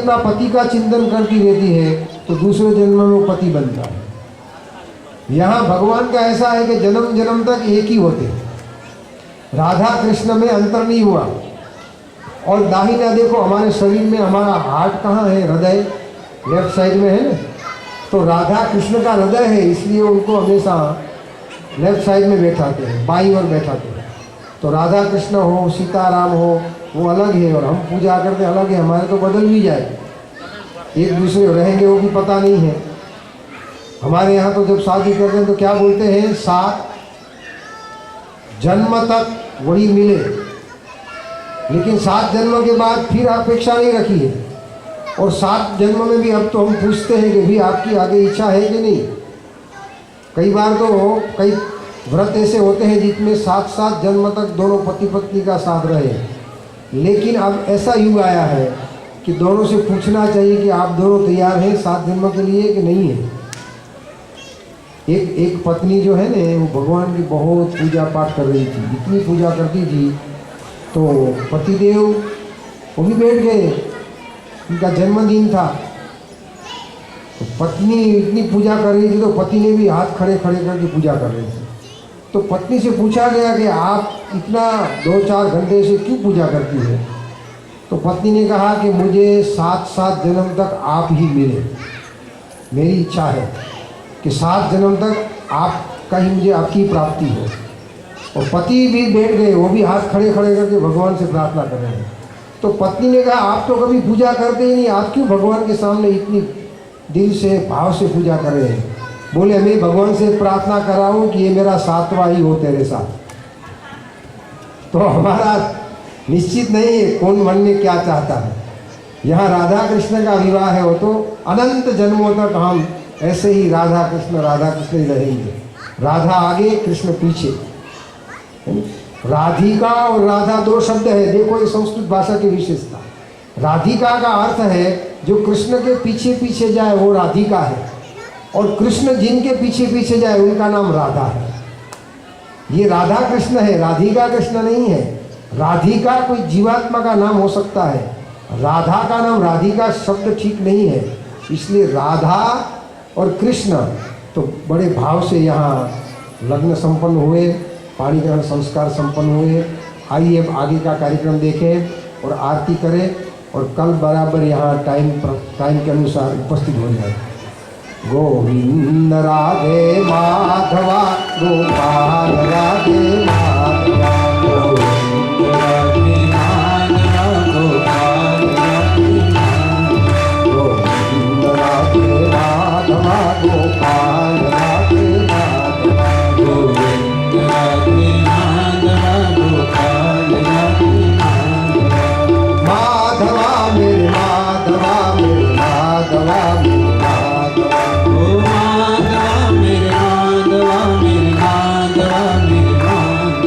अपना पति का चिंतन करती रहती है तो दूसरे जन्म में वो पति बनता है। यहाँ भगवान का ऐसा है कि जन्म जन्म तक एक ही होते हैं, राधा कृष्ण में अंतर नहीं हुआ। और दाहिना देखो हमारे शरीर में हमारा हार्ट कहाँ है, हृदय लेफ्ट साइड में है ना, तो राधा कृष्ण का हृदय है, इसलिए उनको हमेशा लेफ्ट साइड में बैठाते हैं, बाईं ओर बैठाते हैं। तो राधा कृष्ण हो, सीताराम हो, वो अलग है और हम पूजा करते अलग है। हमारे तो बदल भी जाए, एक दूसरे रहेंगे वो भी पता नहीं है। हमारे यहाँ तो जब शादी करते हैं तो क्या बोलते हैं, 7 जन्म तक वही मिले, लेकिन 7 जन्म के बाद फिर अपेक्षा नहीं रखी है। और 7 जन्म में भी अब तो हम पूछते हैं कि भी आपकी आगे इच्छा है कि नहीं। कई बार तो कई व्रत ऐसे होते हैं जिसमें 7 जन्म तक दोनों पति पत्नी का साथ रहे, लेकिन अब ऐसा युग आया है कि दोनों से पूछना चाहिए कि आप दोनों तैयार हैं 7 जन्म के लिए कि नहीं है। एक पत्नी जो है ना, वो भगवान की बहुत पूजा पाठ कर रही थी, इतनी पूजा करती थी, तो पतिदेव वो भी बैठ गए, उनका जन्मदिन था। तो पत्नी इतनी पूजा कर रही थी तो पति ने भी हाथ खड़े खड़े करके पूजा कर रही थी। तो पत्नी से पूछा गया कि आप इतना 2-4 घंटे से क्यों पूजा करती है। तो पत्नी ने कहा कि मुझे 7 जन्म तक आप ही मिले, मेरी इच्छा है कि 7 जन्म तक आपका ही मुझे आपकी प्राप्ति हो। और पति भी बैठ गए, वो भी हाथ खड़े खड़े करके भगवान से प्रार्थना कर रहे हैं। तो पत्नी ने कहा आप तो कभी पूजा करते ही नहीं, आप क्यों भगवान के सामने इतनी दिल से भाव से पूजा कर रहे हैं। बोले मैं भगवान से प्रार्थना कर रहा हूँ कि ये मेरा 7वां ही हो तेरे साथ। तो हमारा निश्चित नहीं है कौन मन में क्या चाहता है। यहाँ राधा कृष्ण का विवाह है, वो तो अनंत जन्मों तक हम ऐसे ही राधा कृष्ण ही रहेंगे। राधा आगे कृष्ण पीछे। राधिका और राधा 2 शब्द है, देखो ये संस्कृत भाषा की विशेषता। राधिका का अर्थ है जो कृष्ण के पीछे पीछे जाए वो राधिका है, और कृष्ण जिनके पीछे पीछे जाए उनका नाम राधा है। ये राधा कृष्ण है, राधिका कृष्ण नहीं है। राधिका कोई जीवात्मा का नाम हो सकता है, राधा का नाम राधिका शब्द ठीक नहीं है। इसलिए राधा और कृष्ण तो बड़े भाव से यहाँ लग्न संपन्न हुए, पाणी ग्रहण संस्कार संपन्न हुए। आइए अब आगे का कार्यक्रम देखें और आरती करें, और कल बराबर यहाँ टाइम के अनुसार उपस्थित हो जाए। गोविंद राधे माधवा गोपाल राधे माधवा, गोविंद राधे माधवा गोपाल राधे माधवा, गोविंद राधे माधवा गोपाल राधे माधवा, गोविंद राधे माधवा गोपाल राधे माधवा। माधवा मेरे माधवा मेरे माधवा मेरे माधवा, ओ माधवा मेरे माधवा मेरे माधवा मेरे माधवा।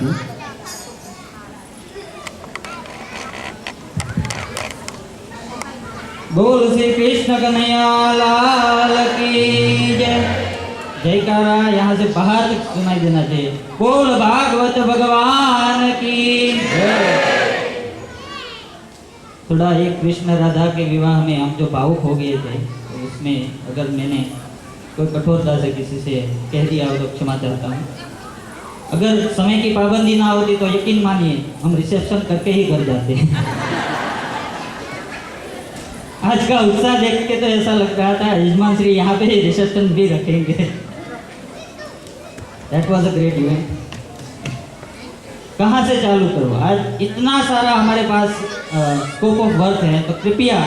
यू। बोल श्री कृष्ण कन्हैया लाल की जय। जयकारा यहाँ से बाहर तक सुनाई देना चाहिए। बोल भागवत भगवान की जय। थोड़ा एक कृष्ण राधा के विवाह में हम जो भावुक हो गए थे, तो उसमें अगर मैंने कोई कठोरता से किसी से कह दिया हो तो क्षमा चाहता हूँ। अगर समय की पाबंदी ना होती तो यकीन मानिए हम रिसेप्शन करके ही घर जाते। आज का उत्साह देख के तो ऐसा लग रहा था यजमान श्री यहाँ पे ही रिसेप्शन भी रखेंगे। That was a great event। कहाँ से चालू करो? आज इतना सारा हमारे पास स्कोप ऑफ वर्क है, तो कृपया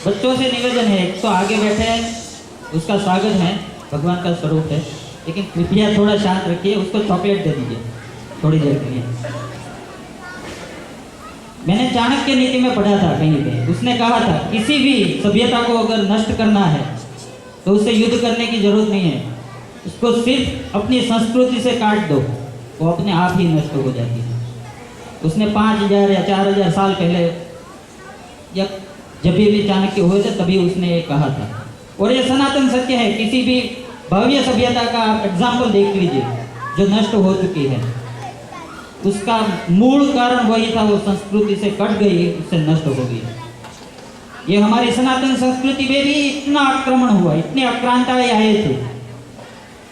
बच्चों से निवेदन है, एक तो आगे बैठे हैं उसका स्वागत है, भगवान का स्वरूप है, लेकिन कृपया थोड़ा शांत रखिए, उसको चॉकलेट दे दीजिए थोड़ी देर के लिए। मैंने चाणक्य नीति में पढ़ा था कहीं पे, उसने कहा था किसी भी सभ्यता को अगर नष्ट करना है तो उससे युद्ध करने की जरूरत नहीं है, उसको सिर्फ अपनी संस्कृति से काट दो, वो अपने आप ही नष्ट हो जाती है। उसने 5000 या 4000 साल पहले या जब भी चाणक्य हुए थे तभी उसने ये कहा था, और ये सनातन सत्य है। किसी भी भव्य सभ्यता का आप एग्जाम्पल देख लीजिए जो नष्ट हो चुकी है, उसका मूल कारण वही था, वो संस्कृति से कट गई, उससे नष्ट हो गई। ये हमारी सनातन संस्कृति में भी इतना आक्रमण हुआ, इतने आक्रांताएं आए थे,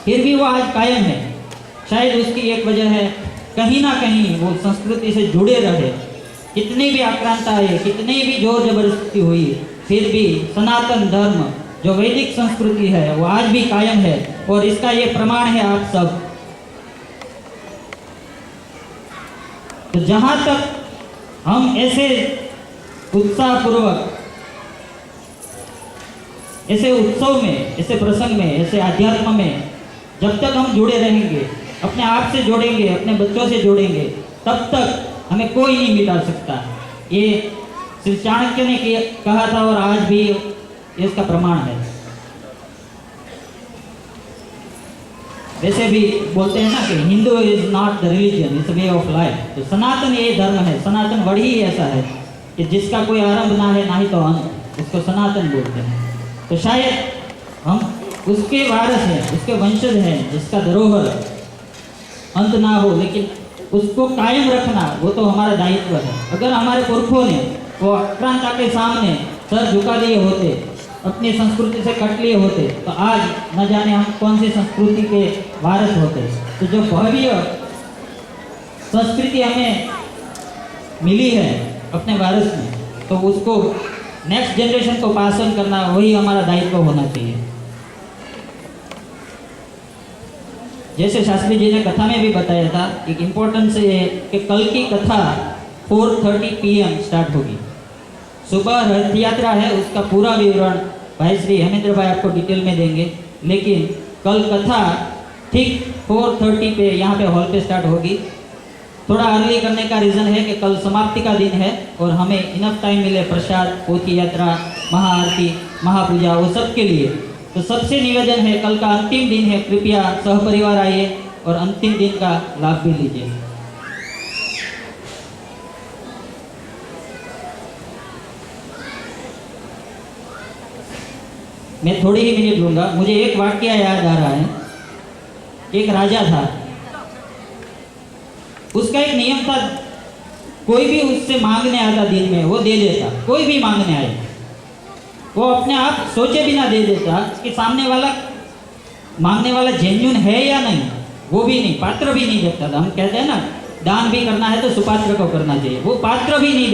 फिर भी वो आज कायम है। शायद उसकी एक वजह है कहीं ना कहीं वो संस्कृति से जुड़े रहे। कितनी भी आक्रांता है, कितनी भी जोर जबरदस्ती हुई, फिर भी सनातन धर्म जो वैदिक संस्कृति है वो आज भी कायम है, और इसका ये प्रमाण है आप सब। तो जहां तक हम ऐसे उत्साहपूर्वक ऐसे उत्सव में, ऐसे प्रसंग में, ऐसे अध्यात्म में जब तक हम जुड़े रहेंगे, अपने आप से जोड़ेंगे, अपने बच्चों से जोड़ेंगे, तब तक हमें कोई नहीं मिटा सकता। ये श्री चाणक्य ने कहा था और आज भी इसका प्रमाण है। वैसे भी बोलते हैं ना कि Hindu is not the religion, it's way of life. तो सनातन ये धर्म है, सनातन वर्ड ही ऐसा है कि जिसका कोई आरंभ ना है ना ही तो अंत, उसको सनातन बोलते हैं। तो शायद हम उसके वारस हैं, उसके वंशज हैं, जिसका धरोहर अंत ना हो, लेकिन उसको कायम रखना वो तो हमारा दायित्व है। अगर हमारे पुरखों ने वो आक्रांता के सामने सर झुका दिए होते, अपनी संस्कृति से कट लिए होते, तो आज न जाने हम कौन सी संस्कृति के वारस होते। तो जो भव्य संस्कृति हमें मिली है अपने वारस में, तो उसको नेक्स्ट जनरेशन को पास ऑन करना वही हमारा दायित्व होना चाहिए। जैसे शास्त्री जी ने कथा में भी बताया था, एक इम्पोर्टेंस ये कि कल की कथा 4:30 PM स्टार्ट होगी। सुबह रथ यात्रा है, उसका पूरा विवरण भाई श्री हेमेंद्र भाई आपको डिटेल में देंगे, लेकिन कल कथा ठीक 4:30 पे यहाँ पे हॉल पे स्टार्ट होगी। थोड़ा अर्ली करने का रीज़न है कि कल समाप्ति का दिन है और हमें इनफ टाइम मिले प्रसाद, पोथी यात्रा, महाआरती, महापूजा, वो सब के लिए। तो सबसे निवेदन है, कल का अंतिम दिन है, कृपया सहपरिवार आइए और अंतिम दिन का लाभ भी लीजिए। मैं थोड़ी ही मिनट लूँगा। मुझे एक वाक्य याद आ रहा है। एक राजा था, उसका एक नियम था, कोई भी उससे मांगने आता दिन में वो दे देता, कोई भी मांगने आए वो अपने आप सोचे बिना दे देता कि सामने वाला मांगने वाला जेन्युइन है या नहीं, वो भी नहीं, पात्र भी नहीं देखता था। हम कहते हैं ना, दान भी करना है तो सुपात्र को करना चाहिए, वो पात्र भी नहीं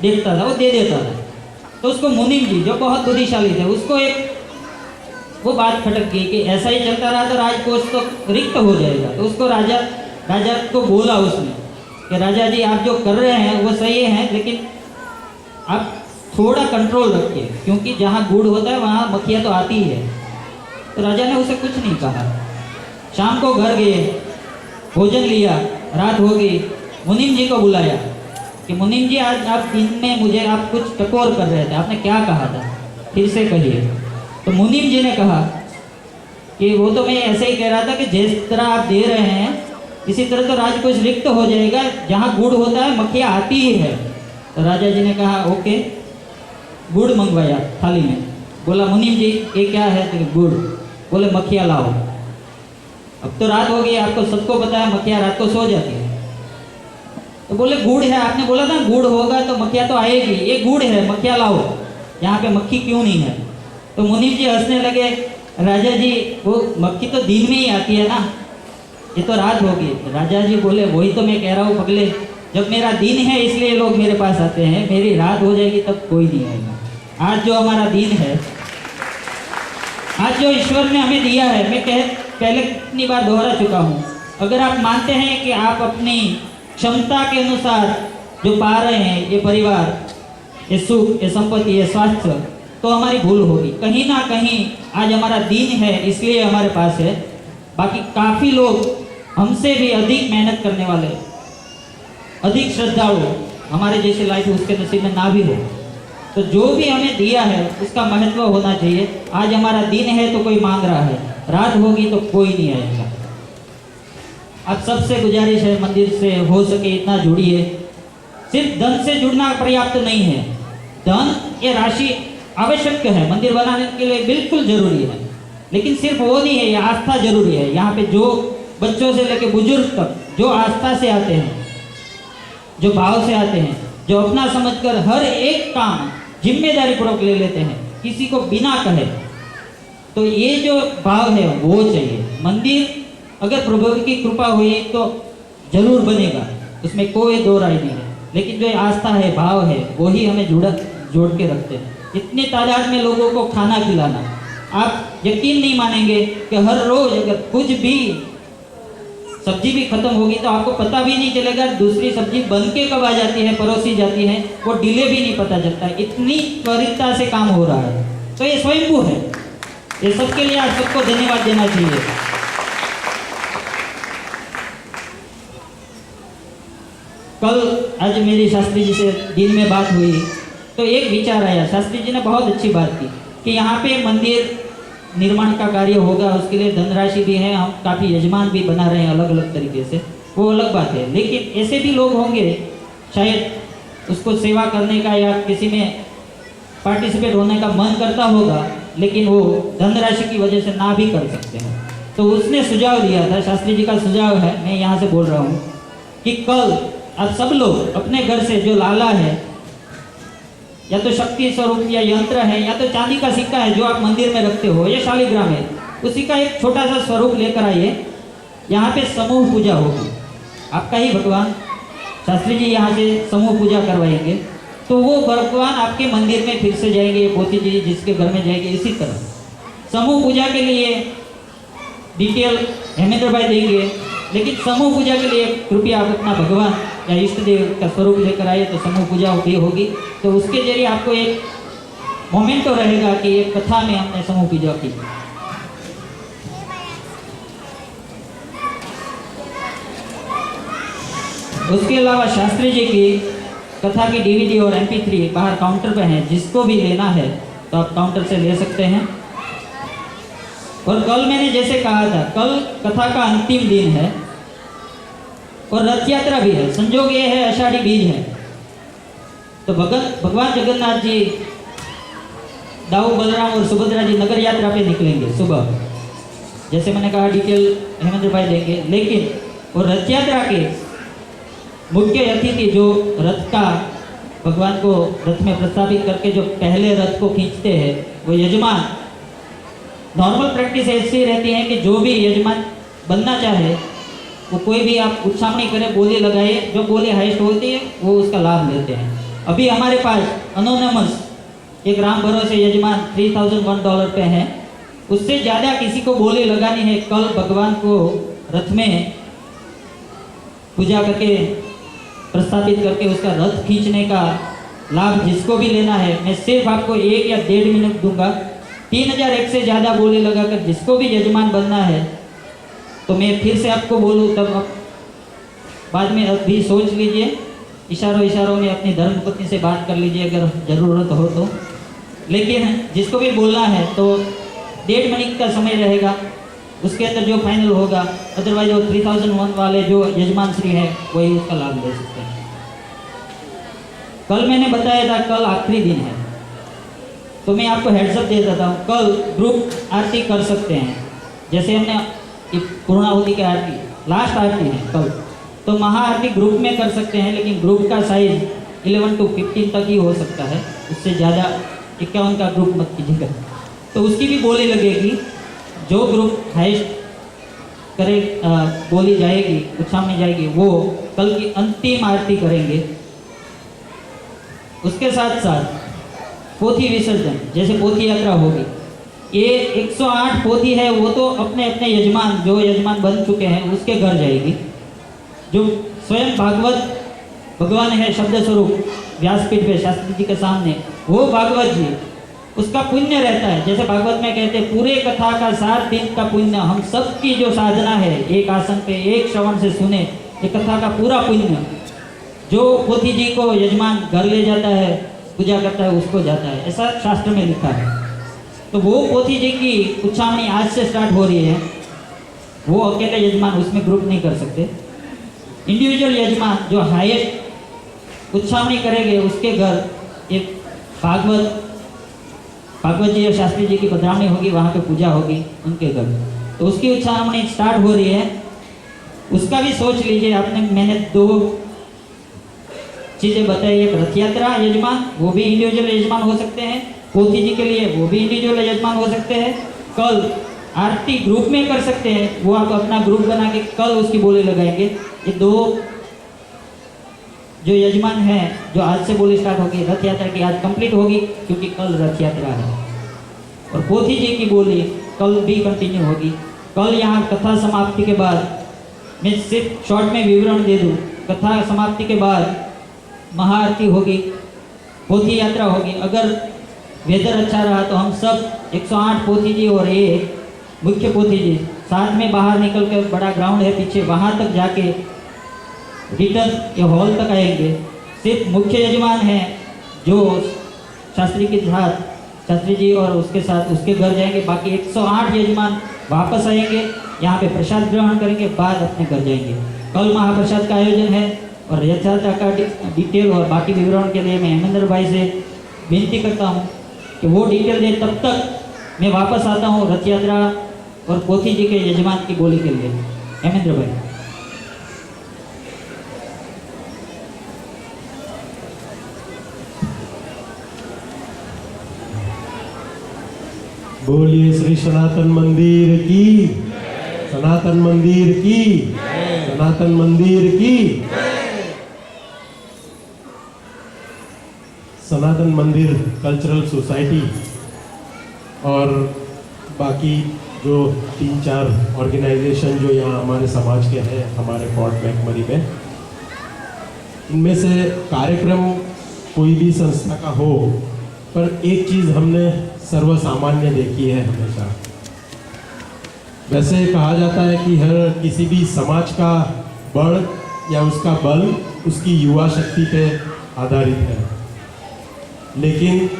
देखता था, वो दे देता था। तो उसको मुनिम जी जो बहुत बुद्धिशाली थे, उसको एक वो बात खटक गई कि ऐसा ही चलता रहा तो राजकोष तो रिक्त हो जाएगा। तो उसको राजा को बोला उसने कि राजा जी आप जो कर रहे हैं वो सही है, लेकिन आप थोड़ा कंट्रोल रखिए, क्योंकि जहाँ गुड़ होता है वहाँ मक्खियाँ तो आती ही है। तो राजा ने उसे कुछ नहीं कहा। शाम को घर गए, भोजन लिया, रात हो गई, मुनीम जी को बुलाया कि मुनीम जी आज आप दिन में मुझे आप कुछ टकोर कर रहे थे, आपने क्या कहा था, फिर से कहिए। तो मुनीम जी ने कहा कि वो तो मैं ऐसे ही कह रहा था कि जिस तरह आप दे रहे हैं इसी तरह तो राजकोष रिक्त हो जाएगा, जहाँ गुड़ होता है मक्खियाँ आती ही है। तो राजा जी ने कहा ओके, गुड़ मंगवाया थाली में। बोला मुनीम जी ये क्या है? तो गुड़। बोले मक्खियाँ लाओ। अब तो रात हो गई, आपको सबको पता है मक्खियाँ रात को सो जाती है। तो बोले गुड़ है, आपने बोला था गुड़ होगा तो मक्खियाँ तो आएगी, ये गुड़ है, मक्खियाँ लाओ, यहाँ पे मक्खी क्यों नहीं है? तो मुनीम जी हंसने लगे, राजा जी वो मक्खी तो दिन में ही आती है ना, ये तो रात होगी। राजा जी बोले वही तो मैं कह रहा हूँ पगले, जब मेरा दिन है इसलिए लोग मेरे पास आते हैं, मेरी रात हो जाएगी तब कोई नहीं आएगा। आज जो हमारा दिन है, आज जो ईश्वर ने हमें दिया है, मैं पहले कितनी बार दोहरा चुका हूँ, अगर आप मानते हैं कि आप अपनी क्षमता के अनुसार जो पा रहे हैं, ये परिवार, ये सुख, ये संपत्ति, ये स्वास्थ्य, तो हमारी भूल होगी। कहीं ना कहीं आज हमारा दिन है इसलिए हमारे पास है। बाकी काफ़ी लोग हमसे भी अधिक मेहनत करने वाले, अधिक श्रद्धालु हमारे जैसे लाइफ उसके नसीब में ना भी हो, तो जो भी हमें दिया है उसका महत्व होना चाहिए। आज हमारा दिन है तो कोई मांग रहा है, रात होगी तो कोई नहीं आएगा। आप सबसे गुजारिश है मंदिर से हो सके इतना जुड़िए। सिर्फ धन से जुड़ना पर्याप्त नहीं है, धन ये राशि आवश्यक है, मंदिर बनाने के लिए बिल्कुल जरूरी है, लेकिन सिर्फ वो नहीं है, ये आस्था जरूरी है। यहाँ पे जो बच्चों से लेकर बुजुर्ग तक जो आस्था से आते हैं, जो भाव से आते हैं, जो अपना समझकर हर एक काम जिम्मेदारी पूर्वक ले लेते हैं, किसी को बिना कहे, तो ये जो भाव है वो चाहिए। मंदिर अगर प्रभु की कृपा हुई तो जरूर बनेगा, उसमें कोई दो राय नहीं है, लेकिन जो आस्था है, भाव है, वही हमें जोड़ के रखते हैं। इतनी तादाद में लोगों को खाना खिलाना, आप यकीन नहीं मानेंगे कि हर रोज अगर कुछ भी सब्जी भी खत्म होगी तो आपको पता भी नहीं चलेगा दूसरी सब्जी बन के कब आ जाती है, परोसी जाती है, वो डिले भी नहीं पता चलता, इतनी त्वरितता से काम हो रहा है। तो ये स्वयंभू है, ये सबके लिए आप सबको धन्यवाद देना चाहिए। कल आज मेरी शास्त्री जी से दिन में बात हुई तो एक विचार आया, शास्त्री जी ने बहुत अच्छी बात की कि यहाँ पे मंदिर निर्माण का कार्य होगा, उसके लिए धनराशि भी है, हम काफ़ी यजमान भी बना रहे हैं अलग अलग तरीके से, वो अलग बात है। लेकिन ऐसे भी लोग होंगे शायद उसको सेवा करने का या किसी में पार्टिसिपेट होने का मन करता होगा, लेकिन वो धनराशि की वजह से ना भी कर सकते हैं। तो उसने सुझाव दिया था, शास्त्री जी का सुझाव है, मैं यहाँ से बोल रहा हूँ कि कल आप सब लोग अपने घर से जो लाला है या तो शक्ति स्वरूप या यंत्र है या तो चांदी का सिक्का है जो आप मंदिर में रखते हो या शालिग्राम है, उसी का एक छोटा सा स्वरूप लेकर आइए। यहाँ पे समूह पूजा होगी, आपका ही भगवान शास्त्री जी यहाँ से समूह पूजा करवाएंगे, तो वो भगवान आपके मंदिर में फिर से जाएंगे, पोती जी जिसके घर में जाएंगे। इसी तरह समूह पूजा के लिए डिटेल हेमेंद्र भाई देंगे, लेकिन समूह पूजा के लिए कृपया आप अपना भगवान या इष्ट देव का स्वरूप लेकर आए तो समूह पूजा भी होगी। तो उसके जरिए आपको एक मोमेंटो रहेगा कि एक कथा में हमने समूह पूजा की। उसके अलावा शास्त्री जी की कथा की डीवीडी और MP3 बाहर काउंटर पे हैं, जिसको भी लेना है तो आप काउंटर से ले सकते हैं। और कल मैंने जैसे कहा था, कल कथा का अंतिम दिन है और रथ यात्रा भी है। संजोग ये है आषाढ़ी बीज है, तो भगवान जगन्नाथ जी दाऊ बलराम और सुभद्रा जी नगर यात्रा पे निकलेंगे सुबह, जैसे मैंने कहा डिटेल हेमेंद्र भाई देंगे। लेकिन वो रथ यात्रा के मुख्य अतिथि जो रथ का भगवान को रथ में प्रस्थापित करके जो पहले रथ को खींचते हैं वो यजमान। नॉर्मल प्रैक्टिस ऐसी रहती है कि जो भी यजमान बनना चाहे वो कोई भी आप उत्साहनी करे, बोली लगाए, जो बोली हाइस्ट होती है वो उसका लाभ लेते हैं। अभी हमारे पास अनोनमस एक राम भरोसे यजमान $3001 पे है, उससे ज़्यादा किसी को बोली लगानी है। कल भगवान को रथ में पूजा करके प्रस्थापित करके उसका रथ खींचने का लाभ जिसको भी लेना है, मैं सिर्फ आपको 1 या 1.5 मिनट दूंगा। 3001 से ज़्यादा बोली लगाकर जिसको भी यजमान बनना है, तो मैं फिर से आपको बोलूँ तब आप बाद में अभी सोच लीजिए, इशारों में अपनी धर्मपत्नी से बात कर लीजिए अगर ज़रूरत हो तो। लेकिन जिसको भी बोलना है तो 1.5 मिनट का समय रहेगा, उसके अंदर जो फाइनल होगा, अदरवाइज वो 3001 वाले जो यजमान श्री है वही उसका लाभ ले सकते हैं। कल मैंने बताया था कल आखिरी दिन है, तो मैं आपको हेड्सअप दे देता हूँ, कल ग्रुप आरती कर सकते हैं। जैसे हमने पूर्णाहुति की आरती लास्ट आरती है कल, तो महाआरती ग्रुप में कर सकते हैं, लेकिन ग्रुप का साइज 11 to 15 तक ही हो सकता है, उससे ज़्यादा 51 का ग्रुप मत कीजिएगा। तो उसकी भी बोली लगेगी, जो ग्रुप हाइस्ट करे बोली जाएगी, उछामनी जाएगी, वो कल की अंतिम आरती करेंगे। उसके साथ साथ पोथी विसर्जन, जैसे पोथी यात्रा होगी, ये 108 पोथी है, वो तो अपने अपने यजमान, जो यजमान बन चुके हैं उसके घर जाएगी। जो स्वयं भागवत भगवान है शब्द स्वरूप व्यासपीठ पे शास्त्री जी के सामने, वो भागवत जी, उसका पुण्य रहता है। जैसे भागवत में कहते हैं, पूरे कथा का 7 दिन का पुण्य, हम सबकी जो साधना है, एक आसन पे एक श्रवण से सुने, ये कथा का पूरा पुण्य जो पोथी जी को यजमान घर ले जाता है, पूजा करता है, उसको जाता है, ऐसा शास्त्र में लिखा है। तो वो पोथी जी की उछामनी आज से स्टार्ट हो रही है। वो अकेले यजमान उसमें ग्रुप नहीं कर सकते, इंडिविजुअल यजमान जो हाईएस्ट उछामनी करेंगे उसके घर एक भागवत जी और शास्त्री जी की पधरावनी होगी, वहाँ पे पूजा होगी उनके घर, तो उसकी उछामनी स्टार्ट हो रही है। उसका भी सोच लीजिए आपने। मैंने 2 चीज़ें बताई, एक रथ यात्रा यजमान, वो भी इंडिविजुअल यजमान हो सकते हैं, पोथी जी के लिए वो भी इंडिविजुअल यजमान हो सकते हैं। कल आरती ग्रुप में कर सकते हैं, वो आप अपना ग्रुप बना के कल उसकी बोली लगाएंगे। ये 2 जो यजमान हैं, जो आज से बोली स्टार्ट होगी, रथ यात्रा की आज कंप्लीट होगी क्योंकि कल रथ यात्रा है, और पोथी जी की बोली कल भी कंटिन्यू होगी। कल यहाँ कथा समाप्ति के बाद, मैं सिर्फ शॉर्ट में विवरण दे दूँ, कथा समाप्ति के बाद महाआरती होगी, पोथी यात्रा होगी। अगर वेदर अच्छा रहा तो हम सब 108 पोथी जी और एक मुख्य पोथी जी साथ में बाहर निकल कर, बड़ा ग्राउंड है पीछे, वहाँ तक जाके रिटर्न ये हॉल तक आएंगे। सिर्फ मुख्य यजमान हैं जो शास्त्री के साथ, शास्त्री जी और उसके साथ उसके घर जाएंगे, बाकी 108 यजमान वापस आएंगे, यहाँ पे प्रसाद ग्रहण करेंगे, बाद अपने घर जाएंगे। कल महाप्रसाद का आयोजन है, और रथ यात्रा का डिटेल और बाकी विवरण के लिए मैं हेमेंद्र भाई से विनती करता हूँ कि वो डिटेल दे। तब तक मैं वापस आता हूँ रथ यात्रा और पोथी जी के यजमान की बोली के लिए। हेमेंद्र भाई। बोलिए श्री सनातन मंदिर की, सनातन मंदिर की, सनातन मंदिर की। सनातन मंदिर कल्चरल सोसाइटी और बाकी जो 3-4 ऑर्गेनाइजेशन जो यहाँ हमारे समाज के हैं, हमारे फोर्ट मैकमरी में, इनमें से कार्यक्रम कोई भी संस्था का हो, पर एक चीज़ हमने सर्वसामान्य देखी है हमेशा। वैसे कहा जाता है कि हर किसी भी समाज का बल या उसका बल उसकी युवा शक्ति पे आधारित है, लेकिन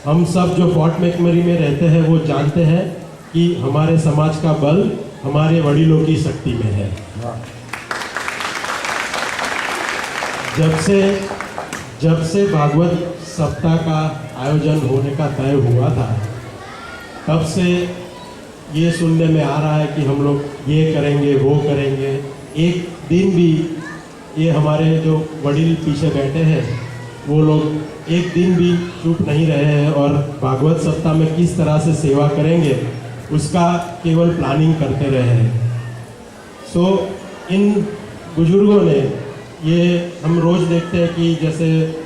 हम सब जो फोर्ट मैकमरी में रहते हैं वो जानते हैं कि हमारे समाज का बल हमारे वडीलों की शक्ति में है। जब से भागवत सप्ताह का आयोजन होने का तय हुआ था, तब से ये सुनने में आ रहा है कि हम लोग ये करेंगे वो करेंगे। एक दिन भी ये हमारे जो वडील पीछे बैठे हैं वो लोग एक दिन भी चुप नहीं रहे हैं, और भागवत सप्ताह में किस तरह से सेवा करेंगे उसका केवल प्लानिंग करते रहे हैं। सो इन बुजुर्गों ने, ये हम रोज़ देखते हैं कि जैसे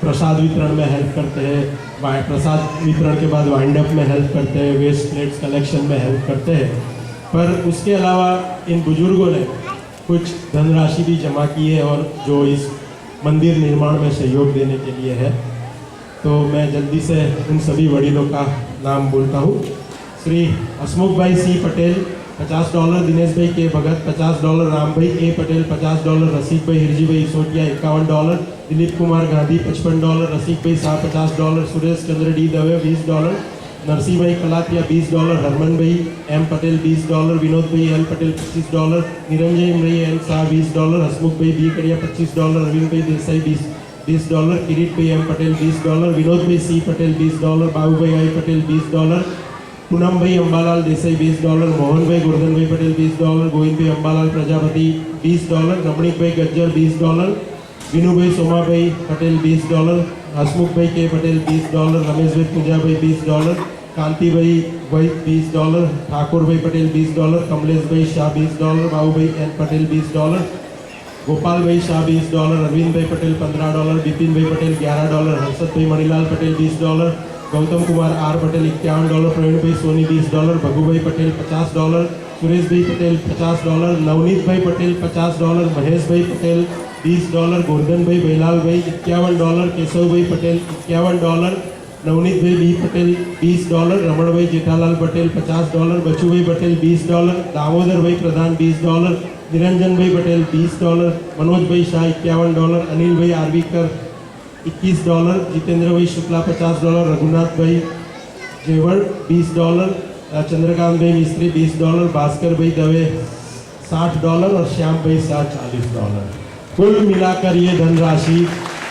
प्रसाद वितरण में हेल्प करते हैं, प्रसाद वितरण के बाद वाइंड अप में हेल्प करते हैं, वेस्ट प्लेट्स कलेक्शन में हेल्प करते हैं, पर उसके अलावा इन बुजुर्गों ने कुछ धनराशि भी जमा की है और जो इस मंदिर निर्माण में सहयोग देने के लिए है। तो मैं जल्दी से उन सभी वडीलों का नाम बोलता हूँ। श्री हसमुख भाई सी पटेल $50, दिनेश भाई के भगत $50, राम भाई ए पटेल $50, रसीद भाई हिरजी भाई सोटिया $51, दिलीप कुमार गांधी $55, रसीद भाई शाह $50, सुरेश चंद्र डी दवे $20, नरसिंह भाई कलातिया $20, हरमन भाई एम पटेल $20, विनोद भाई एल पटेल $25, निरंजन भाई एन शाह $20, हसमुख भाई बी कड़िया $25, अरविंद भाई देसाई $20, किरीट भाई एम पटेल $20, विनोद भाई सी पटेल $20, बाबू भाई आई पटेल $20, पूनम भाई अंबालाल देसाई $20, मोहन भाई गुरधन भाई पटेल $20, गोविंद भाई अंबालाल प्रजापति $20, रमणीक भाई गज्जर $20, विनू भाई सोमा भाई पटेल $20, हसमुख भाई के पटेल $20, रमेश भाई पूजा भाई $20, कांति भाई $20, ठाकुर भाई पटेल $20, कमलेश भाई शाह $20, बाबू भाई एन पटेल $20, गोपाल भाई शाह $20, अरविंद भाई पटेल $15, बिपिन भाई पटेल $11, हर्षद भाई मणिलाल पटेल $20, गौतम कुमार आर पटेल $51, प्रवीण भाई सोनी $20, भगू भाई पटेल $50, सुरेश भाई पटेल $50, नवनीत भाई पटेल $50, महेश भाई पटेल $20, गोवर्धन भाई बेलाल भाई $51, केशव भाई पटेल $51, नवनीत भाई बी पटेल $20, रमण भाई जेठालाल पटेल $50, बच्चू भाई पटेल $20, दामोदर भाई प्रधान $20, निरंजन भाई पटेल $20, मनोज भाई शाह $51, अनिल भाई आर्वीकर $21, जितेंद्र भाई शुक्ला $50, रघुनाथ भाई जेवर $20, चंद्रकांत भाई मिस्त्री $20, भास्कर भाई दवे $60 और श्याम भाई शाह $40। कुल मिलाकर ये धनराशि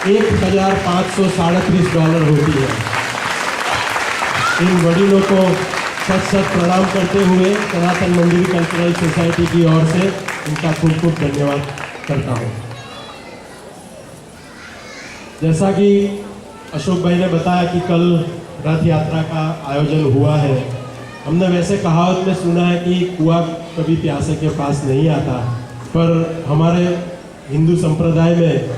$1537 होती है। इन वडीलों को सत सत प्रणाम करते हुए सनातन मंदिर कल्चरल सोसाइटी की ओर से इनका खूब खूब धन्यवाद करता हूँ। जैसा कि अशोक भाई ने बताया कि कल रथ यात्रा का आयोजन हुआ है। हमने वैसे कहावत में सुना है कि कुआं कभी प्यासे के पास नहीं आता, पर हमारे हिंदू संप्रदाय में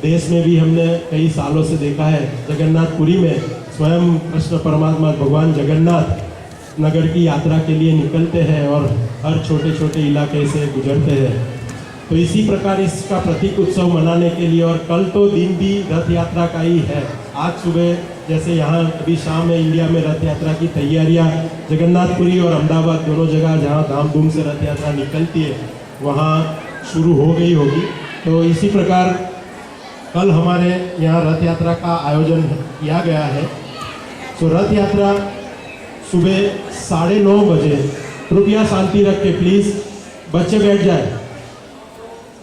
देश में भी हमने कई सालों से देखा है, जगन्नाथपुरी में स्वयं कृष्ण परमात्मा भगवान जगन्नाथ नगर की यात्रा के लिए निकलते हैं और हर छोटे छोटे इलाके से गुजरते हैं। तो इसी प्रकार इसका प्रतीक उत्सव मनाने के लिए, और कल तो दिन भी रथ यात्रा का ही है। आज सुबह जैसे यहाँ अभी शाम में इंडिया में रथ यात्रा की तैयारियाँ जगन्नाथपुरी और अहमदाबाद दोनों जगह जहाँ धाम-धूम से रथ यात्रा निकलती है वहाँ शुरू हो गई होगी। तो इसी प्रकार कल हमारे यहाँ रथ यात्रा का आयोजन किया गया है। तो रथ यात्रा सुबह 9:30 बजे, कृपया शांति रख के प्लीज़ बच्चे बैठ जाए,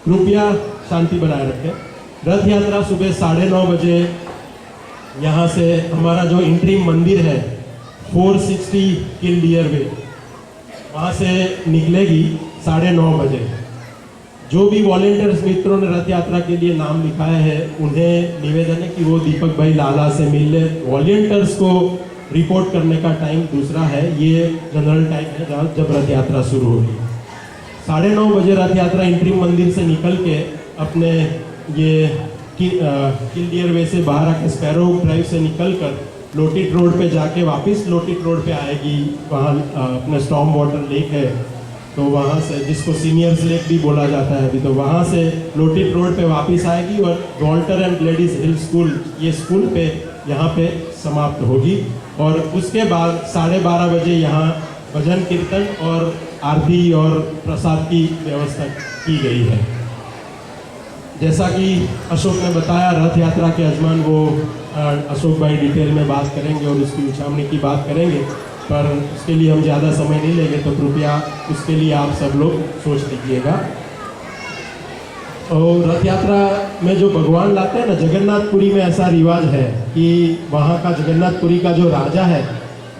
कृपया शांति बनाए रखें। रथ यात्रा सुबह 9:30 बजे यहाँ से हमारा जो इंट्रीम मंदिर है 460 किलडियर वे, वहाँ से निकलेगी 9:30 बजे। जो भी वॉलेंटियर्स मित्रों ने रथ यात्रा के लिए नाम लिखाया है उन्हें निवेदन है कि वो दीपक भाई लाला से मिल ले। वॉलेंटियर्स को रिपोर्ट करने का टाइम दूसरा है, ये जनरल टाइम है जहाँ जब रथ यात्रा शुरू होगी। 9:30 बजे रथ यात्रा इंट्रीम मंदिर से निकल के अपने ये किलडियर वे से बाहर आके स्पैरो ड्राइव से निकलकर लोटिट रोड पे जाके वापस लोटिट रोड पे आएगी। वहाँ अपना स्टॉर्म वाटर लेक है, तो वहाँ से, जिसको सीनियर्स लेक भी बोला जाता है अभी, तो वहाँ से लोटिट रोड पे वापस आएगी और Walter and Gladys hill school, ये स्कूल पे यहाँ पे समाप्त होगी। और उसके बाद 12:30 बजे यहाँ भजन कीर्तन और आरती और प्रसाद की व्यवस्था की गई है। जैसा कि अशोक ने बताया, रथ यात्रा के यजमान वो अशोक भाई डिटेल में बात करेंगे और उसकी उछावनी की बात करेंगे, पर उसके लिए हम ज़्यादा समय नहीं लेंगे, तो कृपया उसके लिए आप सब लोग सोच लीजिएगा। और रथ यात्रा में जो भगवान लाते हैं ना, जगन्नाथपुरी में ऐसा रिवाज है कि वहाँ का जगन्नाथपुरी का जो राजा है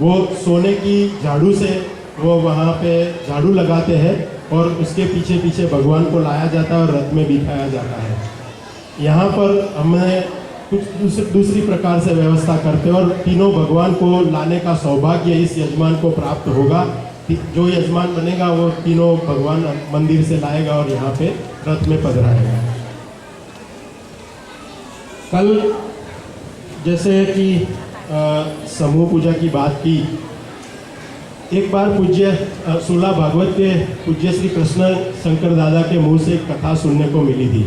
वो सोने की झाड़ू से वो वहाँ पे झाड़ू लगाते हैं और उसके पीछे पीछे भगवान को लाया जाता है और रथ में बिठाया जाता है। यहाँ पर हमें कुछ दूसरी प्रकार से व्यवस्था करते हैं और तीनों भगवान को लाने का सौभाग्य इस यजमान को प्राप्त होगा। जो यजमान बनेगा वो तीनों भगवान मंदिर से लाएगा और यहाँ पे रथ में पधराएगा। कल जैसे कि समूह पूजा की बात की, एक बार पूज्य 16 भागवत के पूज्य श्री कृष्ण शंकर दादा के मुंह से एक कथा सुनने को मिली थी।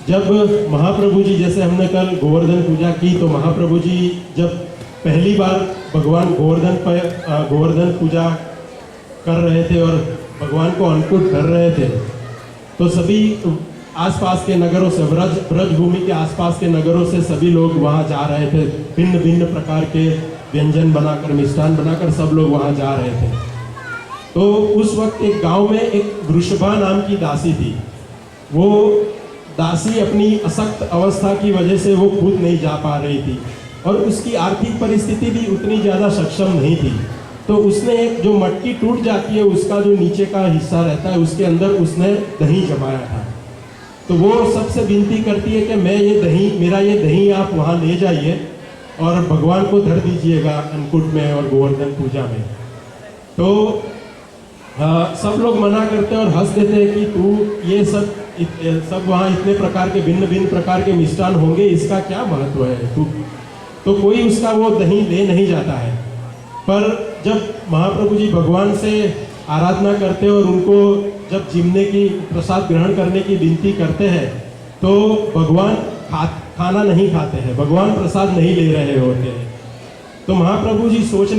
जब महाप्रभु जी, जैसे हमने कल गोवर्धन पूजा की, तो महाप्रभु जी जब पहली बार भगवान गोवर्धन पूजा कर रहे थे और भगवान को अन्नकूट कर रहे थे, तो सभी आसपास के नगरों से, ब्रज भूमि के आसपास के नगरों से सभी लोग वहाँ जा रहे थे। भिन्न भिन्न प्रकार के व्यंजन बनाकर, मिष्ठान बनाकर सब लोग वहाँ जा रहे थे। तो उस वक्त एक गांव में एक वृषभा नाम की दासी थी। वो दासी अपनी असक्त अवस्था की वजह से वो खुद नहीं जा पा रही थी और उसकी आर्थिक परिस्थिति भी उतनी ज़्यादा सक्षम नहीं थी। तो उसने एक जो मटकी टूट जाती है उसका जो नीचे का हिस्सा रहता है उसके अंदर उसने दही जमाया था। तो वो सबसे विनती करती है कि मैं ये दही, मेरा ये दही आप वहाँ ले जाइए और भगवान को धर दीजिएगा अन्नकूट में और गोवर्धन पूजा में। तो सब लोग मना करते हैं और हंस देते हैं कि तू ये सब वहाँ इतने प्रकार के भिन्न भिन्न प्रकार के मिष्ठान होंगे, इसका क्या महत्व है तू। तो कोई उसका वो दही ले नहीं जाता है। पर जब महाप्रभु जी भगवान से आराधना करते हैं और उनको जब जिमने की प्रसाद ग्रहण करने की विनती करते हैं तो भगवान खाना नहीं खाते हैं, भगवान प्रसाद नहीं ले रहे होते हैं। तो महाप्रभु जी सोच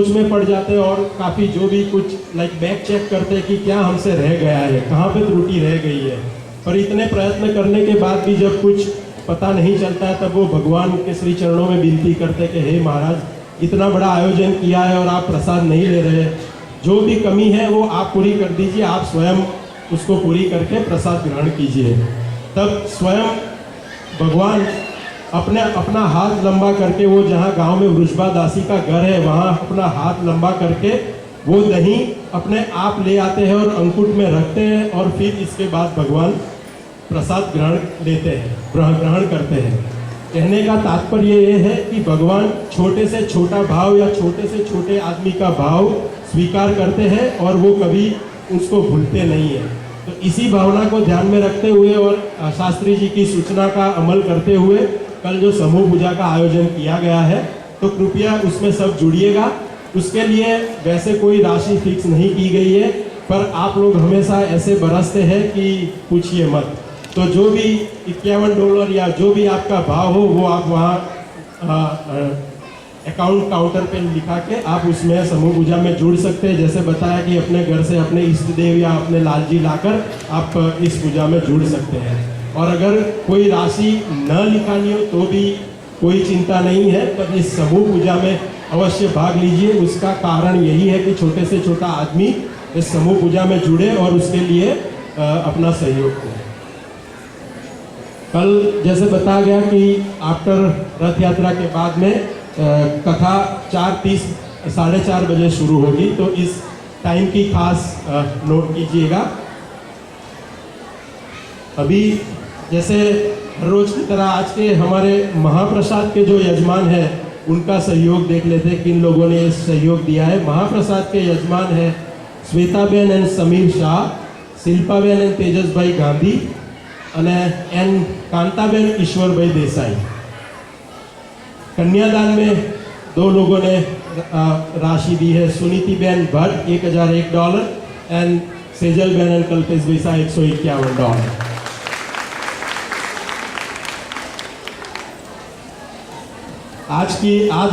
में पड़ जाते हैं और काफ़ी जो भी कुछ बैक चेक करते हैं कि क्या हमसे रह गया है, कहाँ पे त्रुटि रह गई है। पर इतने प्रयत्न करने के बाद भी जब कुछ पता नहीं चलता है तब वो भगवान के श्री चरणों में विनती करते हैं कि हे महाराज, इतना बड़ा आयोजन किया है और आप प्रसाद नहीं ले रहे, जो भी कमी है वो आप पूरी कर दीजिए, आप स्वयं उसको पूरी करके प्रसाद ग्रहण कीजिए। तब स्वयं भगवान अपना हाथ लंबा करके, वो जहाँ गांव में वृषभा दासी का घर है वहाँ अपना हाथ लंबा करके वो दही अपने आप ले आते हैं और अंकुट में रखते हैं और फिर इसके बाद भगवान प्रसाद ग्रहण करते हैं। कहने का तात्पर्य ये है कि भगवान छोटे से छोटा भाव या छोटे से छोटे आदमी का भाव स्वीकार करते हैं और वो कभी उसको भूलते नहीं है। तो इसी भावना को ध्यान में रखते हुए और शास्त्री जी की सूचना का अमल करते हुए कल जो समूह पूजा का आयोजन किया गया है तो कृपया उसमें सब जुड़िएगा। उसके लिए वैसे कोई राशि फिक्स नहीं की गई है, पर आप लोग हमेशा ऐसे बरसते हैं कि पूछिए मत। तो जो भी $51 या जो भी आपका भाव हो वो आप वहाँ अकाउंट काउंटर पे लिखा के आप उसमें समूह पूजा में जुड़ सकते हैं। जैसे बताया कि अपने घर से अपने इष्ट देव या अपने लालजी लाकर आप इस पूजा में जुड़ सकते हैं। और अगर कोई राशि न लिखानी हो तो भी कोई चिंता नहीं है, पर इस समूह पूजा में अवश्य भाग लीजिए। उसका कारण यही है कि छोटे से छोटा आदमी इस समूह पूजा में जुड़े और उसके लिए अपना सहयोग करें। कल जैसे बताया गया कि आफ्टर रथ यात्रा के बाद में कथा 4:30 4:30 बजे शुरू होगी, तो इस टाइम की खास नोट कीजिएगा। अभी जैसे हर रोज की तरह आज के हमारे महाप्रसाद के जो यजमान हैं उनका सहयोग देख लेते हैं, किन लोगों ने सहयोग दिया है। महाप्रसाद के यजमान है श्वेताबेन एंड समीर शाह, शिल्पाबेन एंड तेजस भाई गांधी एंड कांताबेन ईश्वरभाई देसाई। कन्यादान में 2 लोगों ने राशि दी है, सुनीतिबेन भट्ट $1001 एंड सेजलबेन एंड कल्पेश वैसा $151। आज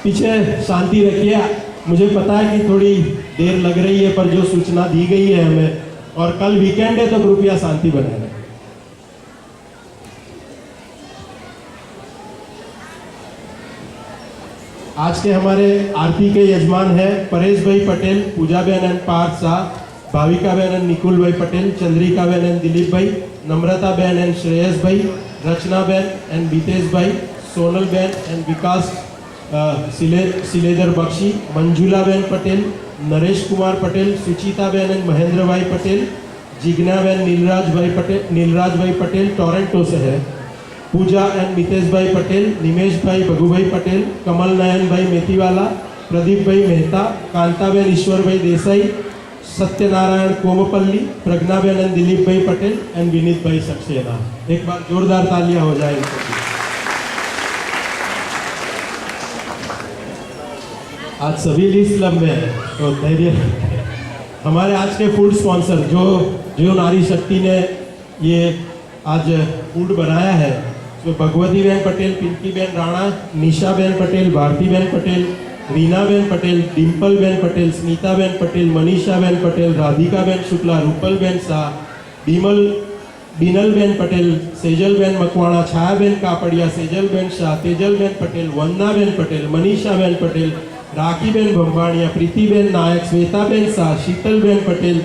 पीछे शांति रखिए। मुझे पता है कि थोड़ी देर लग रही है, पर जो सूचना दी गई है हमें, और कल वीकेंड है तो कृपया शांति बनाए रखें। आज के हमारे आरती के यजमान हैं परेश भाई पटेल, पूजा बहन एंड पार्थ शाह, भाविका बहन एंड निकुल भाई पटेल, चंद्रिका बहन एंड दिलीप भाई, नम्रता बहन एंड श्रेयस भाई, रचना बहन एंड बीतेश भाई, सोनल बहन एंड विकास सिलेदर बख्शी, मंजुला बहन पटेल, नरेश कुमार पटेल, सुचिता बहन एंड महेंद्र भाई पटेल, जिग्ना बहन नीलराज भाई पटेल टोरंटो से है, पूजा एंड मितेश भाई पटेल, निमेश भाई बघु भाई पटेल, कमल नयन भाई मेथीवाला, प्रदीप भाई मेहता, कांताबेन ईश्वर भाई देसाई, सत्यनारायण कोमपल्ली, प्रज्ञाबेन एंड दिलीप भाई पटेल एंड विनीत भाई सक्सेना। एक बार जोरदार तालियां हो जाए इनको। आज सभी लिस्ट लंबे हैं तो धैर्य। हमारे आज के फूड स्पॉन्सर जो नारी शक्ति ने ये आज फूड बनाया है, तो भगवती बहन पटेल, पिंकी बहन राणा, निशा बहन पटेल, भारती बहन पटेल, रीना बहन पटेल, डिम्पल बहन पटेल, स्मिता बहन पटेल, मनीषा बहन पटेल, राधिका बहन शुक्ला, रूपल बहन शाह, बीनलबेन पटेल, सेजलबेन मकवाणा, छायाबेन कापड़िया, सेजलबेन शाह, तेजलबेन पटेल, वंदनाबेन पटेल, मनीषाबेन पटेल, राखीबेन भंभाणिया, प्रीतिबेन नायक, श्वेताबेन शाह, शीतलबेन पटेल,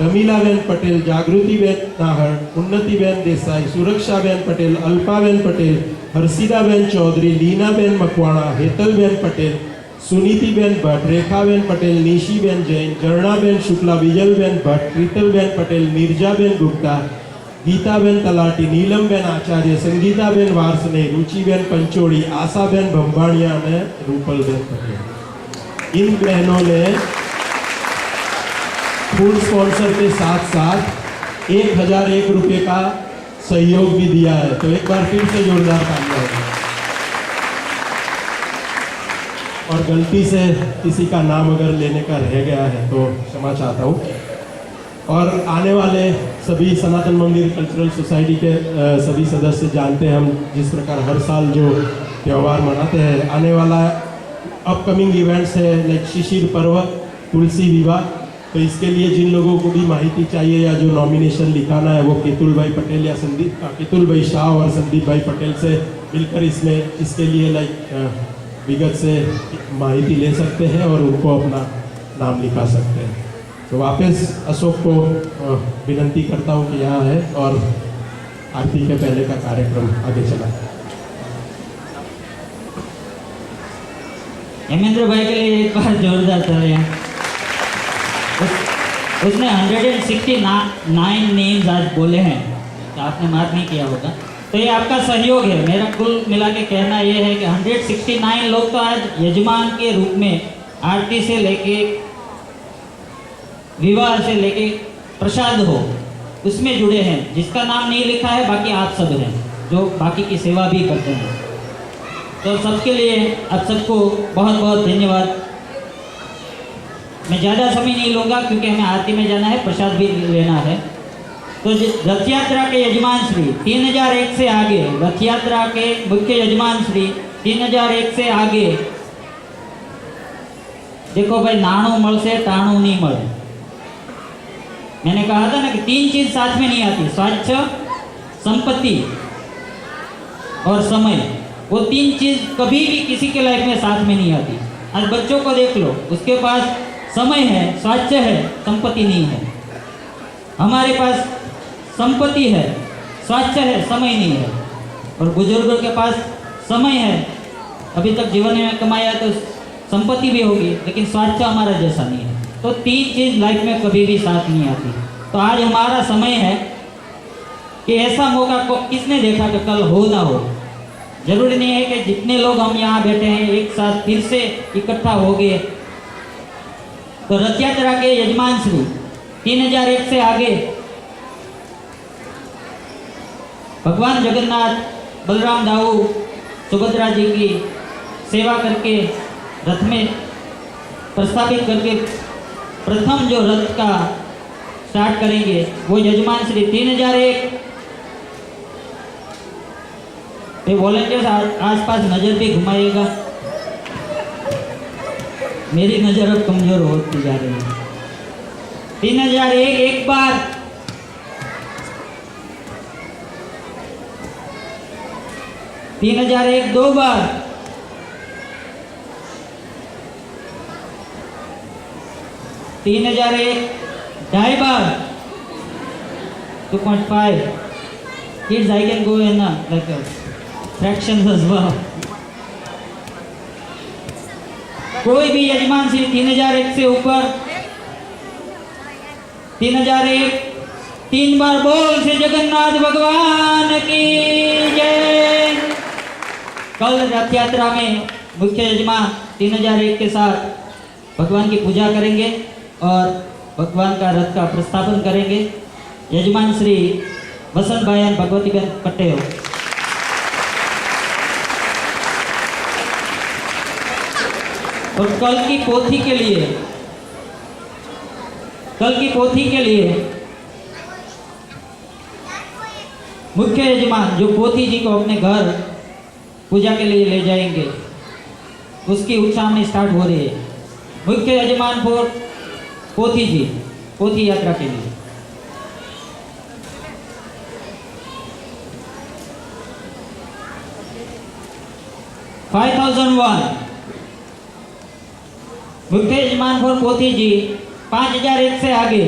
रमीलाबेन पटेल, जागृतिबेन नाहर, उन्नतिबेन देसाई, सुरक्षाबेन पटेल, अल्पाबेन पटेल, हर्षिदाबेन चौधरी, लीनाबेन मकवाणा, हेतलबेन पटेल, सुनीतिबेन भट्ट, रेखाबेन पटेल, निशीबेन जैन, जर्णाबेन शुक्ला, विजलबेन भट्ट, प्रीतलबेन पटेल, मिर्जाबेन गुप्ता, गीताबेन तलाटी, नीलमबेन आचार्य, संगीताबेन वारसने, रुचिबेन पंचोड़ी, आशाबेन भंभाणिया ने रूपलबेन पटेल। इन बहनों ने फूड स्पॉन्सर के साथ साथ 1001 रुपये का सहयोग भी दिया है। तो एक बार फिर से जोरदार तालियां होगी। और गलती से किसी का नाम अगर लेने का रह गया है तो क्षमा चाहता हूँ। और आने वाले सभी सनातन मंदिर कल्चरल सोसाइटी के सभी सदस्य जानते हैं हम जिस प्रकार हर साल जो त्यौहार मनाते हैं, आने वाला अपकमिंग इवेंट्स है लाइक शिशिर पर्व, तुलसी विवाह। तो इसके लिए जिन लोगों को भी माहिती चाहिए या जो नॉमिनेशन लिखाना है वो केतुल भाई पटेल या केतुल भाई शाह और संदीप भाई पटेल से मिलकर इसके लिए लाइक विगत से माहिती ले सकते हैं और उनको अपना नाम लिखा सकते हैं। तो वापस अशोक को विनंती करता हूँ कि यहाँ है और आरती के पहले का कार्यक्रम आगे चला। हेमेंद्र भाई के लिए एक बार जोरदार तालियां। उसने 169 नेम्स आज बोले हैं, तो आपने मार्क नहीं किया होगा। तो ये आपका सहयोग है। मेरा कुल मिला के कहना ये है कि 169 लोग तो आज यजमान के रूप में आरती से लेके विवाह से लेके प्रसाद हो उसमें जुड़े हैं। जिसका नाम नहीं लिखा है बाकी आप सब हैं जो बाकी की सेवा भी करते हैं। तो सबके लिए आप सबको बहुत बहुत धन्यवाद। मैं ज़्यादा समय नहीं लूँगा क्योंकि हमें आरती में जाना है, प्रसाद भी लेना है। तो रथ यात्रा के यजमान श्री 3001 से आगे, रथ यात्रा के मुख्य यजमान श्री 3001 से आगे देखो भाई, नाणु मल से टाणु नहीं मले। मैंने कहा था ना कि 3 चीज साथ में नहीं आती, स्वास्थ्य, संपत्ति और समय। वो 3 चीज कभी भी किसी के लाइफ में साथ में नहीं आती। आज बच्चों को देख लो, उसके पास समय है, स्वास्थ्य है, संपत्ति नहीं है। हमारे पास संपत्ति है, स्वास्थ्य है, समय नहीं है। और बुजुर्गों के पास समय है, अभी तक जीवन में कमाया तो संपत्ति भी होगी, लेकिन स्वास्थ्य हमारा जैसा नहीं है। तो 3 चीज लाइफ में कभी भी साथ नहीं आती। तो आज हमारा समय है कि ऐसा मौका को किसने देखा कि कल हो ना हो। जरूरी नहीं है कि जितने लोग हम यहाँ बैठे हैं एक साथ फिर से इकट्ठा हो गए। तो रथ यात्रा के यजमान श्री 3001 से आगे भगवान जगन्नाथ, बलराम दाऊ, सुभद्रा जी की सेवा करके रथ में प्रस्थापित करके प्रथम जो रथ का स्टार्ट करेंगे वो यजमान श्री 3001। ये वॉलंटियर्स आसपास नज़र भी घुमाइएगा। मेरी नज़र अब कमज़ोर होती जा रही है। 3001 एक बार, 3001 2 बार, 3001 2.5 बार, 2.5. Kids, I can go in like fractions as well. कोई भी यजमान श्री 3001 से ऊपर, 3001 3 बार बोल से जगन्नाथ भगवान की जय। कल रथ यात्रा में मुख्य यजमान 3001 के साथ भगवान की पूजा करेंगे और भगवान का रथ का प्रस्थापन करेंगे। यजमान श्री वसंत भाई भगवती बहन पटेल। और कल की पोथी के लिए मुख्य यजमान जो पोथी जी को अपने घर पूजा के लिए ले जाएंगे, उसकी उत्साह स्टार्ट हो रही है। मुख्य यजमान फॉर पोथी जी, पोथी यात्रा के लिए 5001। मुख्य यजमान फॉर पोथी जी 5001 से आगे।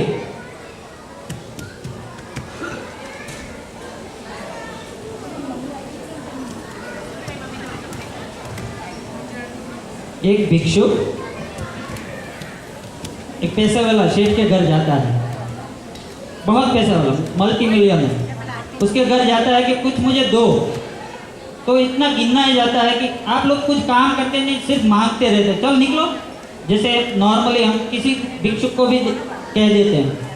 एक भिक्षुक एक पैसे वाला शेठ के घर जाता है, बहुत पैसा वाला, मल्टी मिलियनर। उसके घर जाता है कि कुछ मुझे दो, तो इतना गिनना ही जाता है कि आप लोग कुछ काम करते नहीं, सिर्फ मांगते रहते, चल निकलो। जैसे नॉर्मली हम किसी भिक्षुक को भी कह देते हैं,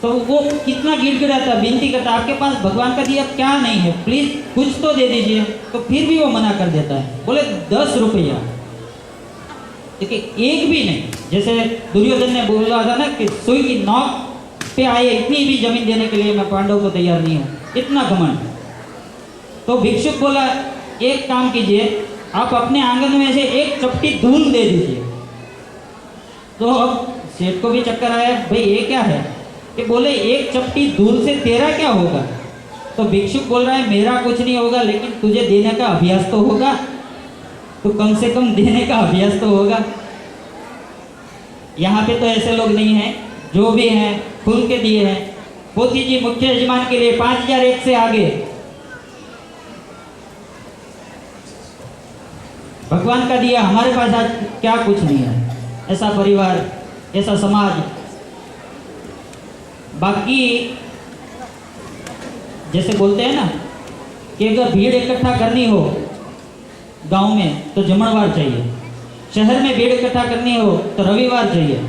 तो वो कितना गिड़गिड़ाता, विनती करता, आपके पास भगवान का दिया क्या नहीं है, प्लीज कुछ तो दे दीजिए। तो फिर भी वो मना कर देता है, बोले 10 रुपया। देखिए एक भी नहीं, जैसे दुर्योधन ने बोला था ना कि सुई की नोक पे आए इतनी भी जमीन देने के लिए मैं पांडव को तैयार नहीं हूं, इतना घमंड। तो भिक्षुक बोला एक काम कीजिए, आप अपने आंगन में से एक चपटी धूल दे दीजिए। तो अब सेठ को भी चक्कर आया, भाई ये क्या है, कि बोले एक चपटी धूल से तेरा क्या होगा। तो भिक्षुक बोल रहा है मेरा कुछ नहीं होगा, लेकिन तुझे देने का अभ्यास तो होगा, तो कम से कम देने का अभ्यास तो होगा। यहाँ पे तो ऐसे लोग नहीं हैं, जो भी हैं खुल के दिए हैं। पोथी जी मुख्य यजमान के लिए 5001 से आगे। भगवान का दिया, हमारे पास आज क्या कुछ नहीं है, ऐसा परिवार, ऐसा समाज। बाकी जैसे बोलते हैं ना कि अगर भीड़ इकट्ठा करनी हो गांव में तो जमणवार चाहिए, शहर में भीड़ इकट्ठा करनी हो तो रविवार चाहिए,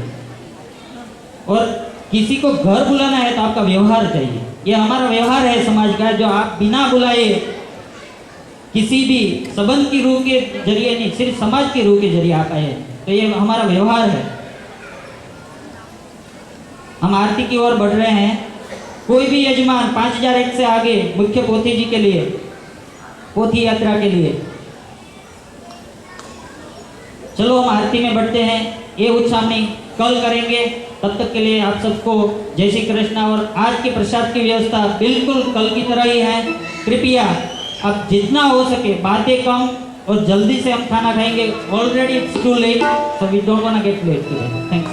और किसी को घर बुलाना है तो आपका व्यवहार चाहिए। ये हमारा व्यवहार है समाज का, जो आप बिना बुलाए किसी भी संबंध की रूह के जरिए नहीं, सिर्फ समाज की रूह के जरिए आप आए, तो ये हमारा व्यवहार है। हम आरती की ओर बढ़ रहे हैं। कोई भी यजमान 5001 से आगे मुख्य पोथी जी के लिए, पोथी यात्रा के लिए, चलो हम आरती में बढ़ते हैं। ये उत्साहनी कल करेंगे, तब तक के लिए आप सबको जय श्री कृष्ण। और आज के प्रसाद की व्यवस्था बिल्कुल कल की तरह ही है। कृपया अब जितना हो सके बातें कम और जल्दी से हम खाना खाएंगे। Already it's too late, so we don't want to get late today. Thanks.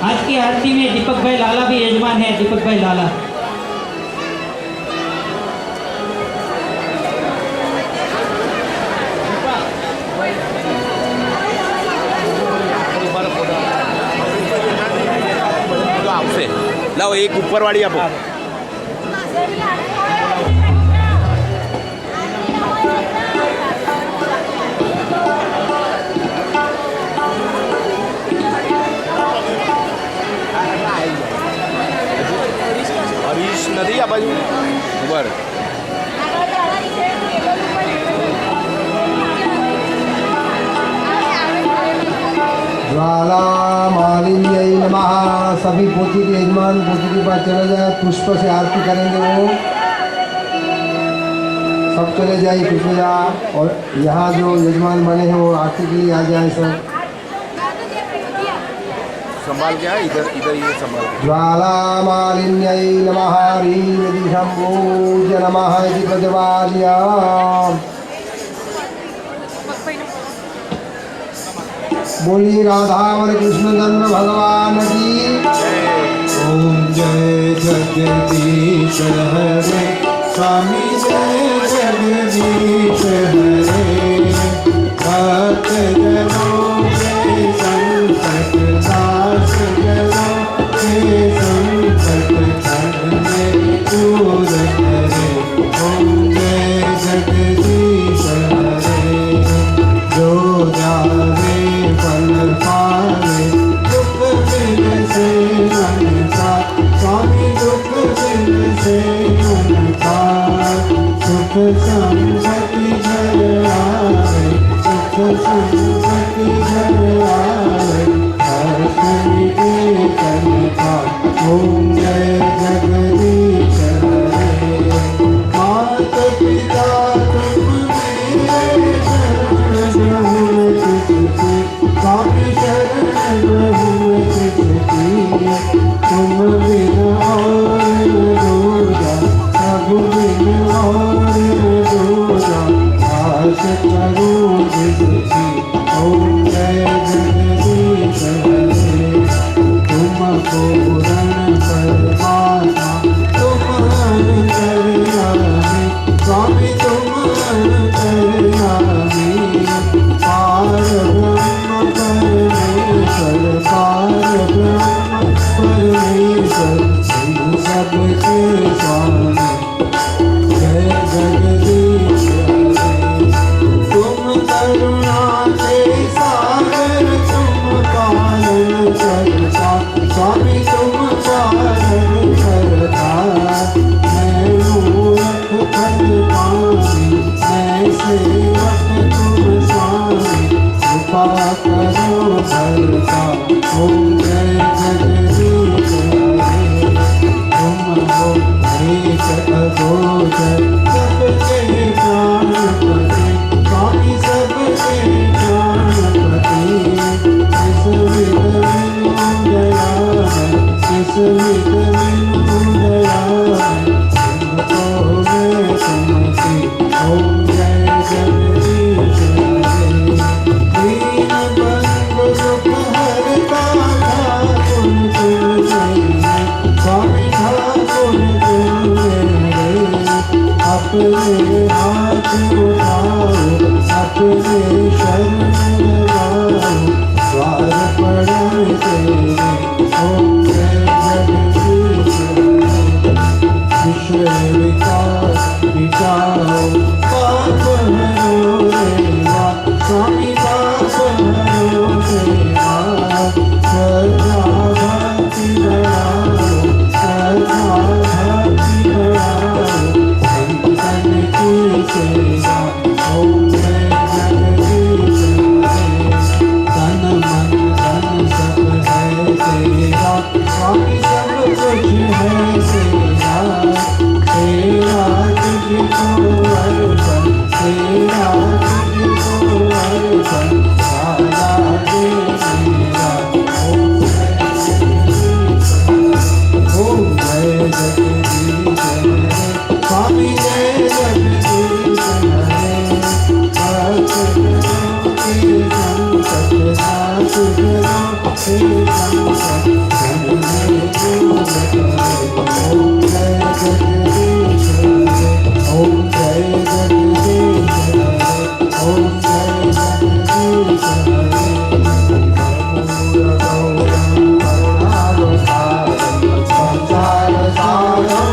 आज की आरती में दीपक भाई लाला भी यजमान है। दीपक भाई लाला, लाओ एक ऊपर वाली आपको। हरीश नदी आ बाजू ऊपर। ज्वाला मालिन्यै नमः। सभी पोथी के यजमान पोथी के पास चले जाए, पुष्प से आरती करेंगे। वो सब चले जाए कृपया, और यहाँ जो यजमान बने हैं वो आरती के लिए आ जाए सब। संभाल क्या इधर इधर ये संभाल। ज्वाला मालिन्यै नमः। ह्रीं शंभुज नमः इति प्रज्वाल्य। बोलिए राधावर कृष्ण चंद्र भगवान की। ओम जय जगदीश हरे स्वामी जय जगदीश हरे। भक्त जनों के संकट दास जनों के संकट हरने दूर करे। ओम जय जगदीश हरे। जो जावे फल पावे दुख दिन से मन का। स्वामी दुख दिन से मन का। सुख संपत्ति घर आवे, सुख संपत्ति घर आवे। हर्ष निकेतन का। ओम जय जगदीश हरे। विचार विचारो पाप हरो देवा स्वामी पाप हरो देवा श्रद्धा भक्ति बढ़ाओ श्रद्धा भक्ति बढ़ाओ संतन की सेवा ओम जय जगदीश हरे तन मन धन सब है तेरा स्वामी सब कुछ है तेरा तेरा तुझको अर्पण तेरा तुझको अर्पण सारा दे मेरा ओम जय जगदीश हरे स्वामी जय जगदीश हरे भक्त के संकट नाश करो हे संकट ओम जय जगदीश हरे ओम जय जगदीश हरे ओम जय जगदीश हरे संसार सारं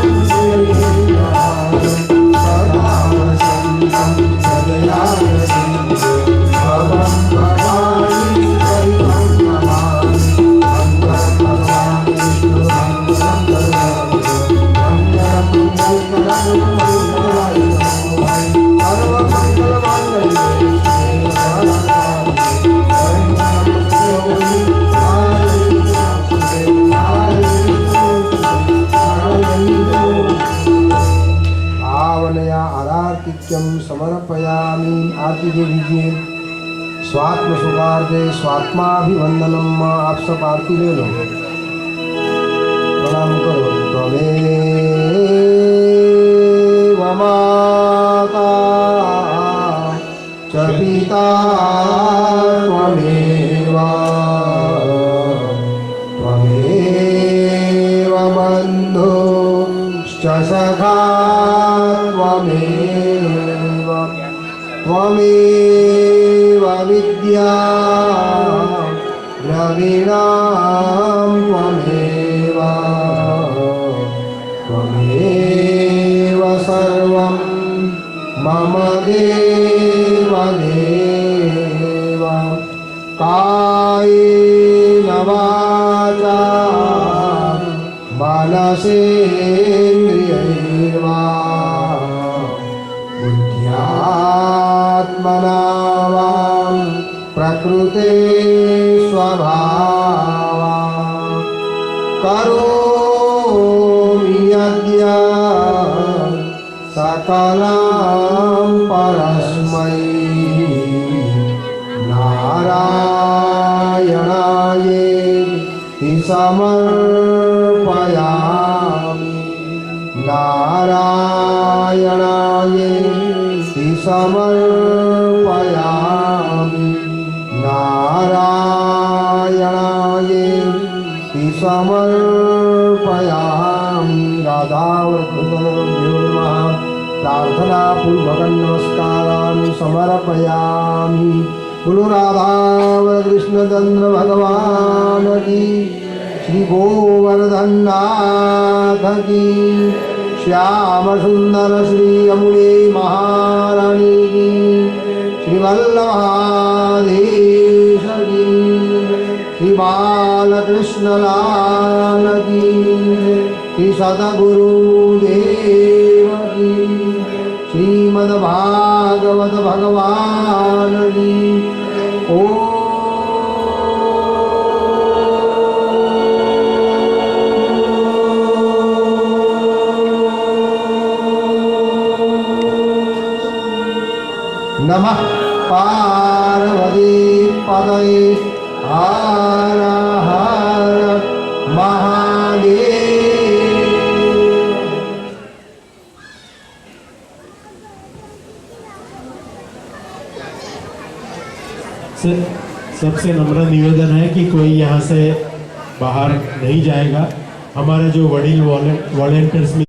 सदा वसन्तं सदयानन्दं भवं भवानी परितं नमामि मङ्गलं भगवान् विष्णु मङ्गलं आवनया आरार्तिक्यम समर्पयामि। आरती दे दीजिए। स्वात्म सुखार्थे स्वात्माभिवंदनम। आप सब आरती ले लो, प्रणाम करो। त्वमेव माता च पिता त्वमेव त्वमेव बन्धुश्च सखा त्वमेव त्वमेव विद्या द्रविणां त्वमेव त्वमेव सर्वं मम देव देव। कायेन वाचा मनसेन्द्रियैर्वा बुद्ध्यात्मना वा प्रकृते स्वभावा करोमि यद्य सकलं परस्मै नारायणायेति समर्पयामि। नारायणायेति समर्पयामि। नारायणायेति समर्पयामि। राधावृतभ्यो नमः। प्रार्थना पूर्वकं नमस्कारान् समर्पयामि। बोलो राधा कृष्ण चंद्र भगवान की, श्री गोवर्धन नाथ की, श्याम सुंदर श्री यमुने महारानी की, श्री वल्लभाधीश की, श्री बालकृष्ण लाल की, श्री सदगुरुदेव की, श्रीमद्भागवत भगवान की। नमः पार्वती पतये हर हर महादेव। सबसे नम्र निवेदन है कि कोई यहाँ से बाहर नहीं जाएगा। हमारे जो वडील वॉलेंटियर्स